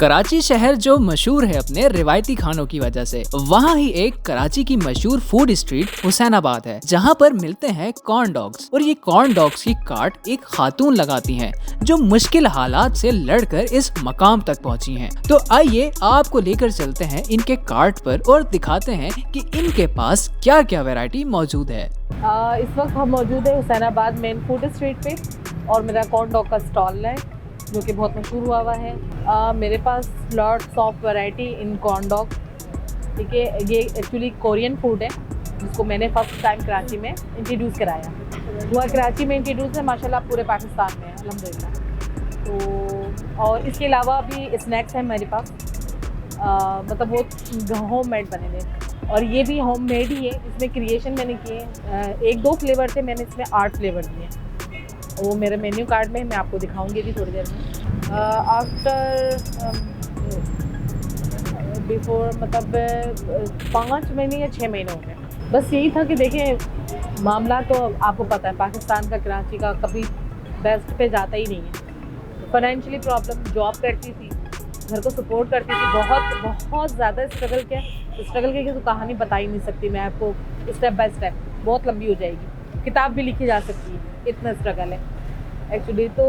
कराची शहर जो मशहूर है अपने रिवायती खानों की वजह से, वहाँ ही एक कराची की मशहूर फूड स्ट्रीट हुसैनाबाद है, जहाँ पर मिलते हैं कॉर्न डॉग्स। और ये कॉर्न डॉग्स की काट एक खातून लगाती हैं, जो मुश्किल हालात से लड़कर इस मकाम तक पहुँची हैं। तो आइए आपको लेकर चलते हैं इनके कार्ट पर और दिखाते हैं कि इनके पास क्या क्या वैरायटी मौजूद है। इस वक्त हम मौजूद है हुसैनाबाद मेन फूड स्ट्रीट पे और मेरा कॉर्न डॉग का स्टॉल है जो कि बहुत मशहूर हुआ है। मेरे पास lots of variety in corn dog. ठीक है, ये एक्चुअली कोरियन फूड है जिसको मैंने फर्स्ट टाइम कराची में इंट्रोड्यूस कराया हुआ। कराची में इंट्रोड्यूस है, माशाल्लाह पूरे पाकिस्तान में अल्हम्दुलिल्लाह। तो और इसके अलावा भी स्नैक्स हैं मेरे पास, मतलब वो होम मेड बने हुए, और ये भी होम मेड ही है। इसमें क्रिएशन मैंने किए, एक दो फ्लेवर थे, मैंने इसमें 8 फ्लेवर दिए। वो मेरे मेन्यू कार्ड में मैं आपको दिखाऊंगी भी थोड़ी देर में। आफ्टर बिफोर मतलब 5 महीने या 6 महीने हो गए। बस यही था कि देखें, मामला तो आपको पता है पाकिस्तान का, कराची का कभी बेस्ट पे जाता ही नहीं है। फाइनेंशियली प्रॉब्लम, जॉब करती थी, घर को सपोर्ट करती थी, बहुत ज़्यादा स्ट्रगल किया। स्ट्रगल की तो कहानी बता ही नहीं सकती मैं आपको, स्टेप बाय स्टेप बहुत लंबी हो जाएगी, किताब भी लिखी जा सकती है, इतना स्ट्रगल है एक्चुअली। तो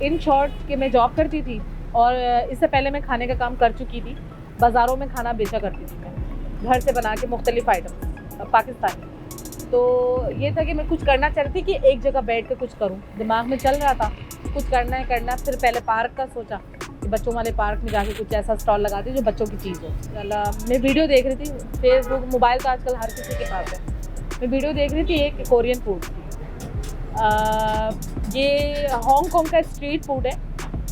इन शॉर्ट कि मैं जॉब करती थी और इससे पहले मैं खाने का काम कर चुकी थी। बाज़ारों में खाना बेचा करती थी मैं, घर से बना के मुख्तलिफ आइटम पाकिस्तानी। तो ये था कि मैं कुछ करना चाहती थी कि एक जगह बैठ के कुछ करूं, दिमाग में चल रहा था कुछ करना है। फिर पहले पार्क का सोचा कि बच्चों वाले पार्क में जाके कुछ ऐसा स्टॉल लगा दी जो बच्चों की चीज़ हो। मैं वीडियो देख रही थी, फेसबुक, मोबाइल तो आजकल हर किसी के पास है। मैं वीडियो देख रही थी एक कोरियन फूड की। ये हांगकांग का स्ट्रीट फूड है।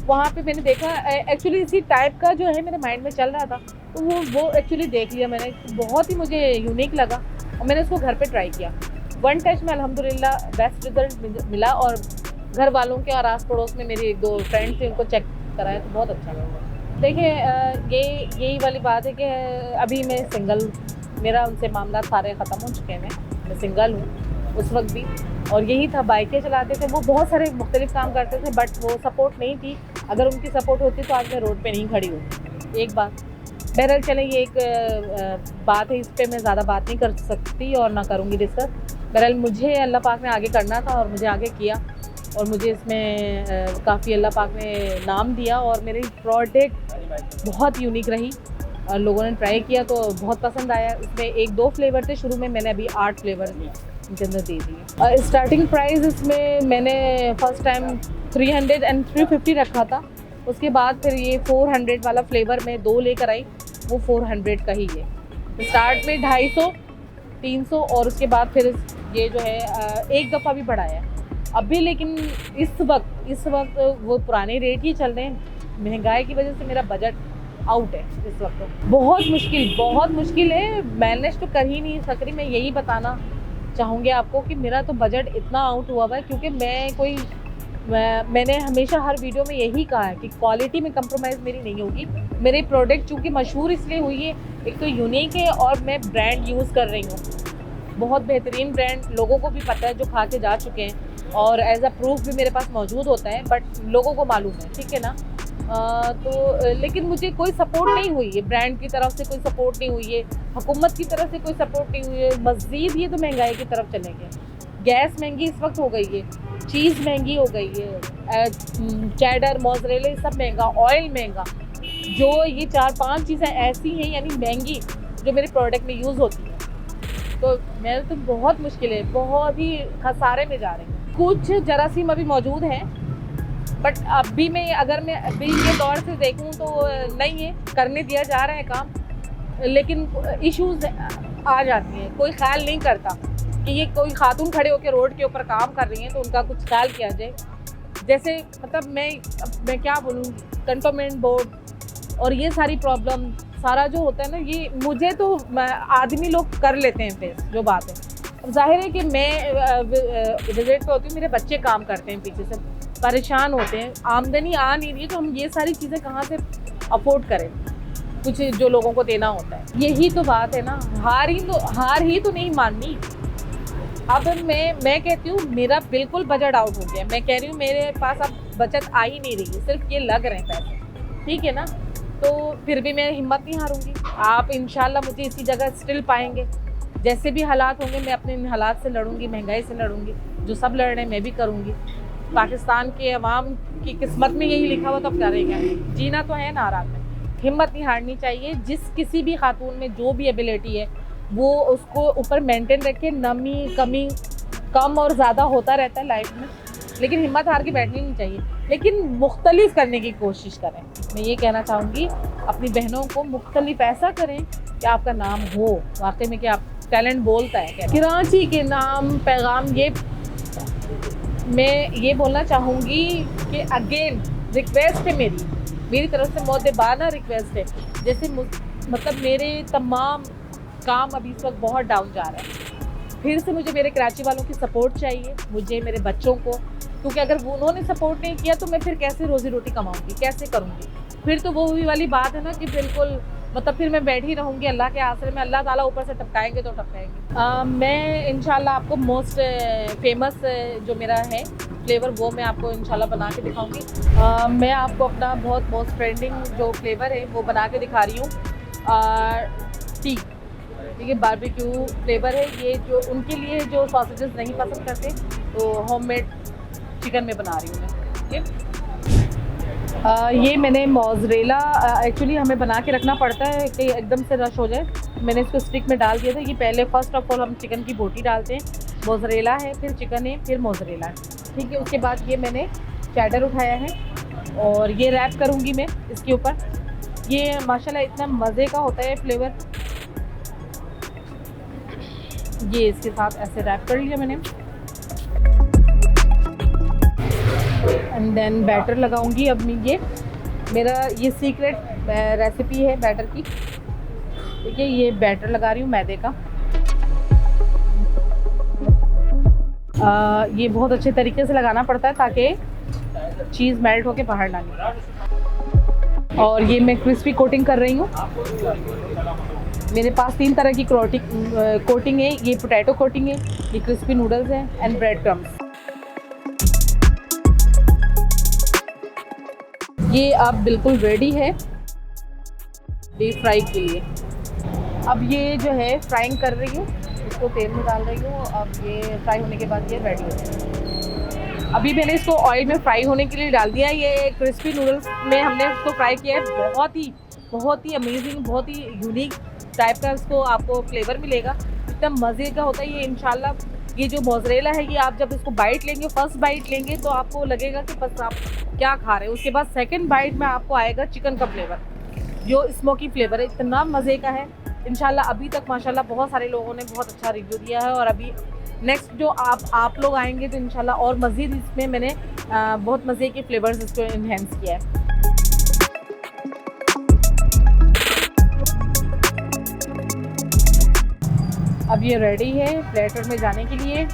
वहाँ पे मैंने देखा, एक्चुअली इसी टाइप का जो है मेरे माइंड में चल रहा था, तो वो एक्चुअली देख लिया मैंने, बहुत ही मुझे यूनिक लगा और मैंने उसको घर पे ट्राई किया। वन टच में अल्हम्दुलिल्लाह बेस्ट रिजल्ट मिला, और घर वालों के और आस पड़ोस में मेरे 1-2 फ्रेंड्स थे, उनको चेक कराया तो बहुत अच्छा लगा। देखिए, यही वाली बात है कि अभी मैं सिंगल, मेरा उनसे मामला सारे ख़त्म हो चुके हैं। मैं सिंगल हूँ उस वक्त भी, और यही था, बाइकें चलाते थे, वो बहुत सारे मुख्तलिफ काम करते थे, बट वो सपोर्ट नहीं थी। अगर उनकी सपोर्ट होती तो आज मैं रोड पे नहीं खड़ी होती। एक बात, बहरहाल चले, ये एक बात है, इस पर मैं ज़्यादा बात नहीं कर सकती और ना करूँगी डिस्कस। बहरहाल मुझे अल्लाह पाक ने आगे करना था और मुझे आगे किया, और मुझे इसमें काफ़ी अल्लाह पाक ने नाम दिया, और मेरी प्रोडक्ट बहुत यूनिक रही और लोगों ने ट्राई किया तो बहुत पसंद आया। इसमें 1-2 फ्लेवर थे शुरू में, मैंने अभी 8 फ्लेवर इनके अंदर दे दिए। स्टार्टिंग प्राइस इसमें मैंने फर्स्ट टाइम 300 एंड 350 रखा था। उसके बाद फिर ये 400 वाला फ्लेवर में 2 लेकर आई, वो 400 का ही है। स्टार्ट में 250, 300, और उसके बाद फिर ये जो है एक दफ़ा भी बढ़ाया अभी। लेकिन इस वक्त वो पुराने रेट ही चल रहे हैं। महंगाई की वजह से मेरा बजट आउट है इस वक्त। बहुत मुश्किल है, मैनेज तो कर ही नहीं सक रही। मैं यही बताना चाहूँगी आपको कि मेरा तो बजट इतना आउट हुआ है, क्योंकि मैंने हमेशा हर वीडियो में यही कहा है कि क्वालिटी में कंप्रोमाइज़ मेरी नहीं होगी। मेरे प्रोडक्ट चूँकि मशहूर इसलिए हुई है, एक तो यूनिक है और मैं ब्रांड यूज़ कर रही हूँ, बहुत बेहतरीन ब्रांड, लोगों को भी पता है जो खा के जा चुके हैं, और एज अ प्रूफ भी मेरे पास मौजूद होता है, बट लोगों को मालूम है, ठीक है ना। तो लेकिन मुझे कोई सपोर्ट नहीं हुई है, ब्रांड की तरफ से कोई सपोर्ट नहीं हुई है, हुकूमत की तरफ से कोई सपोर्ट नहीं हुई है। मज़ीद ये तो महंगाई की तरफ चलेंगे। गैस महंगी इस वक्त हो गई है, चीज़ महंगी हो गई है, चेडर, मोज़रेला सब महंगा, ऑयल महंगा। जो ये 4-5 चीज़ें ऐसी हैं यानी महंगी जो मेरे प्रोडक्ट में यूज़ होती है, तो मेरे तो बहुत मुश्किल है, बहुत ही खसारे में जा रही हूँ। कुछ जरासीम अभी मौजूद हैं, बट अभी मैं अभी ये दौर से देखूं तो नहीं है, करने दिया जा रहा है काम, लेकिन इश्यूज आ जाती हैं। कोई ख्याल नहीं करता कि ये कोई खातून खड़े होकर रोड के ऊपर काम कर रही हैं तो उनका कुछ ख्याल किया जाए। जैसे मतलब मैं क्या बोलूँ, कंटोनमेंट बोर्ड और ये सारी प्रॉब्लम, सारा जो होता है ना, ये मुझे तो आदमी लोग कर लेते हैं फेस, जो बात है। अब जाहिर है कि मैं विजिट पे होती हूँ, मेरे बच्चे काम करते हैं पीछे से, परेशान होते हैं, आमदनी आ नहीं रही है, तो हम ये सारी चीज़ें कहाँ से अफोर्ड करें, कुछ जो लोगों को देना होता है। यही तो बात है ना, हार ही तो नहीं माननी। अब मैं कहती हूँ मेरा बिल्कुल बजट आउट हो गया। मैं कह रही हूँ मेरे पास अब बचत आ ही नहीं रही है, सिर्फ ये लग रहे हैं पैसे, ठीक है ना। तो फिर भी मैं हिम्मत नहीं हारूंगी। आप इंशाल्लाह मुझे इसी जगह स्टिल पाएंगे। जैसे भी हालात होंगे मैं अपने इन हालात से लड़ूंगी, महंगाई से लड़ूंगी, जो सब लड़ रहे हैं मैं भी करूंगी। पाकिस्तान के अवाम की किस्मत में यही लिखा हुआ तो अब करेगा, जीना तो है ना रात में। हिम्मत नहीं हारनी चाहिए। जिस किसी भी खातून में जो भी एबिलिटी है वो उसको ऊपर मेंटेन रखे। नमी कमी कम और ज़्यादा होता रहता है लाइफ में, लेकिन हिम्मत हार के बैठनी नहीं चाहिए, लेकिन मुख्तलिफ करने की कोशिश करें। मैं ये कहना चाहूँगी अपनी बहनों को, मुख्तलिफ ऐसा करें कि आपका नाम हो वाकई में, कि आप टैलेंट बोलता है। कराची के नाम पैगाम मैं ये बोलना चाहूँगी कि अगेन रिक्वेस्ट है मेरी तरफ से, मौदेबाना रिक्वेस्ट है। जैसे मतलब मेरे तमाम काम अभी इस वक्त बहुत डाउन जा रहा है। फिर से मुझे मेरे कराची वालों की सपोर्ट चाहिए, मुझे मेरे बच्चों को, क्योंकि अगर उन्होंने सपोर्ट नहीं किया तो मैं फिर कैसे रोज़ी रोटी कमाऊँगी, कैसे करूँगी। फिर तो वो भी वाली बात है ना कि बिल्कुल मतलब फिर मैं बैठी रहूँगी अल्लाह के आसरे में, अल्लाह ताला ऊपर से टपकाएंगे तो टपकाएंगे। मैं इंशाल्लाह आपको मोस्ट फेमस जो मेरा है फ्लेवर वो मैं आपको इंशाल्लाह बना के दिखाऊंगी। मैं आपको अपना बहुत मोस्ट ट्रेंडिंग जो फ्लेवर है वो बना के दिखा रही हूँ। टी, ठीक है, बारबेक्यू फ्लेवर है ये, जो उनके लिए जो सॉसेजेस नहीं पसंद करते तो होममेड चिकन में बना रही हूँ मैं, ठीक है। ये मैंने मोज़रेला एक्चुअली हमें बना के रखना पड़ता है कि एकदम से रश हो जाए। मैंने इसको स्टिक में डाल दिया था। ये पहले फर्स्ट ऑफ ऑल हम चिकन की बोटी डालते हैं, मोज़रेला है, फिर चिकन है, फिर मोज़रेला है, ठीक है। उसके बाद ये मैंने चैडर उठाया है और ये रैप करूँगी मैं इसके ऊपर। ये माशाल्लाह इतना मज़े का होता है फ्लेवर। ये इसके साथ ऐसे रैप कर लिया मैंने, एंड देन बैटर लगाऊंगी। अब ये मेरा ये सीक्रेट रेसिपी है बैटर की, ठीक है। ये बैटर लगा रही हूँ मैदे का। ये बहुत अच्छे तरीके से लगाना पड़ता है ताकि चीज़ मेल्ट होके बाहर ना निकले। और ये मैं क्रिस्पी कोटिंग कर रही हूँ। मेरे पास 3 तरह की कोटिंग है। ये पोटैटो कोटिंग है, ये क्रिस्पी नूडल्स हैं, एंड ब्रेड क्रम्स। ये अब बिल्कुल रेडी है डीप फ्राई के लिए। अब ये जो है फ्राइंग कर रही हूँ, इसको तेल में डाल रही हूँ। अब ये फ्राई होने के बाद ये रेडी हो जाएगा। अभी मैंने इसको ऑयल में फ्राई होने के लिए डाल दिया है। ये क्रिस्पी नूडल्स में हमने इसको फ्राई किया है। बहुत ही अमेजिंग, बहुत ही यूनिक टाइप का इसको आपको फ्लेवर मिलेगा। इतना मज़े का होता है ये इंशाल्लाह। ये जो मोज़रेला है ये आप जब इसको बाइट लेंगे, फर्स्ट बाइट लेंगे तो आपको लगेगा कि बस आप क्या खा रहे हैं। उसके बाद सेकंड बाइट में आपको आएगा चिकन का फ्लेवर, जो स्मोकी फ्लेवर है, इतना मज़े का है इंशाल्लाह। अभी तक माशाल्लाह बहुत सारे लोगों ने बहुत अच्छा रिव्यू दिया है, और अभी नेक्स्ट जो आप लोग आएंगे तो इंशाल्लाह और मज़ीद इसमें मैंने बहुत मज़े के फ्लेवर्स इसको इन्हेंस किया है। अब ये रेडी है प्लेटर में जाने के लिए।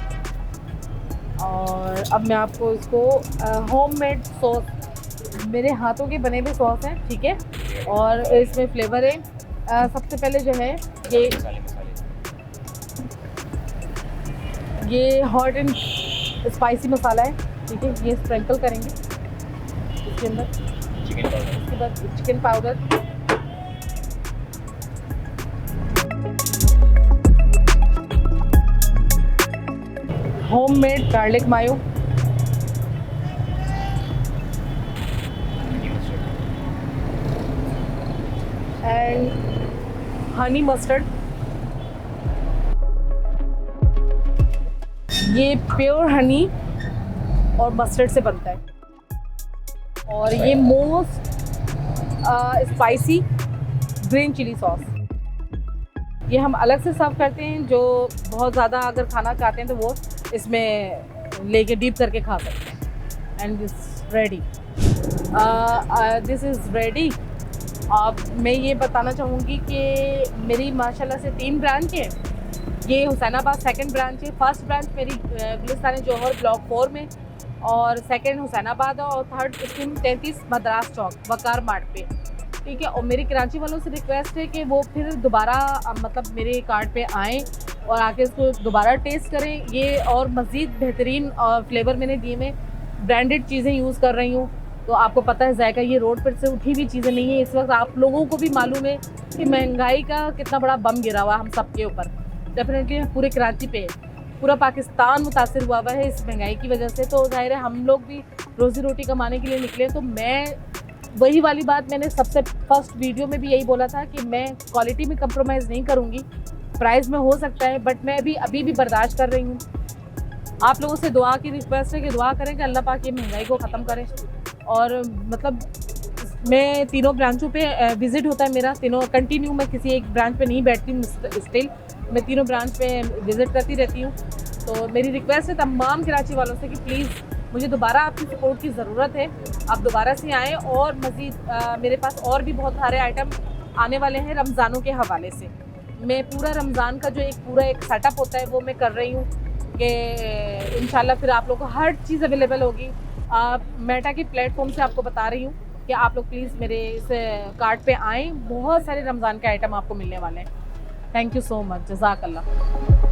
और अब मैं आपको इसको होममेड सॉस, मेरे हाथों के बने हुए सॉस हैं, ठीक है, और इसमें फ्लेवर है। सबसे पहले जो है ये हॉट एंड स्पाइसी मसाला है, ठीक है। ये स्प्रिंकल करेंगे इसके अंदर। उसके बाद chicken powder, homemade garlic mayo, and honey mustard. ये प्योर हनी और मस्टर्ड से बनता है। और ये most spicy green chilli sauce, ये हम अलग से सर्व करते हैं। जो बहुत ज़्यादा अगर खाना चाहते हैं तो वो इसमें लेके डीप करके खा सकते हैं। And this ready, this is ready. अब मैं ये बताना चाहूँगी कि मेरी माशाल्लाह से 3 ब्रांच है। ये हुसैनाबाद सेकंड ब्रांच है। फर्स्ट ब्रांच मेरी गुलिस्तान जौहर ब्लॉक 4 में, और सेकंड हुसैनाबाद और थर्ड स्कीम 33 मद्रास चौक वकार मार्ट पे, ठीक है। और मेरी कराची वालों से रिक्वेस्ट है कि वो फिर दोबारा मतलब मेरे कार्ड पे आएँ और आके इसको दोबारा टेस्ट करें। ये और मज़ीद बेहतरीन फ्लेवर मैंने दिए, मैं ब्रांडेड चीज़ें यूज़ कर रही हूँ, तो आपको पता है जायका ये रोड पर से उठी हुई चीज़ें नहीं है। इस वक्त आप लोगों को भी मालूम है कि महंगाई का कितना बड़ा बम गिरा हुआ हम सब के ऊपर। डेफिनेटली पूरे कराची पे पूरा पाकिस्तान मुतासिर हुआ है इस महंगाई की वजह से। तो जाहिर है हम लोग भी रोज़ी रोटी कमाने के लिए निकले। तो मैं वही वाली बात मैंने सबसे फर्स्ट वीडियो में भी यही बोला था कि मैं क्वालिटी में कंप्रोमाइज़ नहीं करूँगी। प्राइस में हो सकता है बट मैं अभी भी बर्दाश्त कर रही हूँ। आप लोगों से दुआ की रिक्वेस्ट है कि दुआ करें कि अल्लाह पाक ये महंगाई को ख़त्म करे। और मतलब मैं तीनों ब्रांचों पे विज़िट होता है मेरा, तीनों कंटिन्यू, मैं किसी एक ब्रांच पे नहीं बैठती हूँ स्टिल, मैं तीनों ब्रांच पे विज़िट करती रहती हूँ। तो मेरी रिक्वेस्ट है तमाम कराची वालों से कि प्लीज़ मुझे दोबारा आपकी सपोर्ट की ज़रूरत है। आप दोबारा से आएँ और मज़ीद मेरे पास और भी बहुत सारे आइटम आने वाले हैं रमज़ानों के हवाले से। मैं पूरा रमज़ान का जो एक सेटअप होता है वो मैं कर रही हूँ कि इंशाल्लाह फिर आप लोगों को हर चीज़ अवेलेबल होगी। मेटा के प्लेटफॉर्म से आपको बता रही हूँ कि आप लोग प्लीज़ मेरे इस कार्ट पे आएँ। बहुत सारे रमज़ान के आइटम आपको मिलने वाले हैं। थैंक यू सो मच, जज़ाकल्लाह।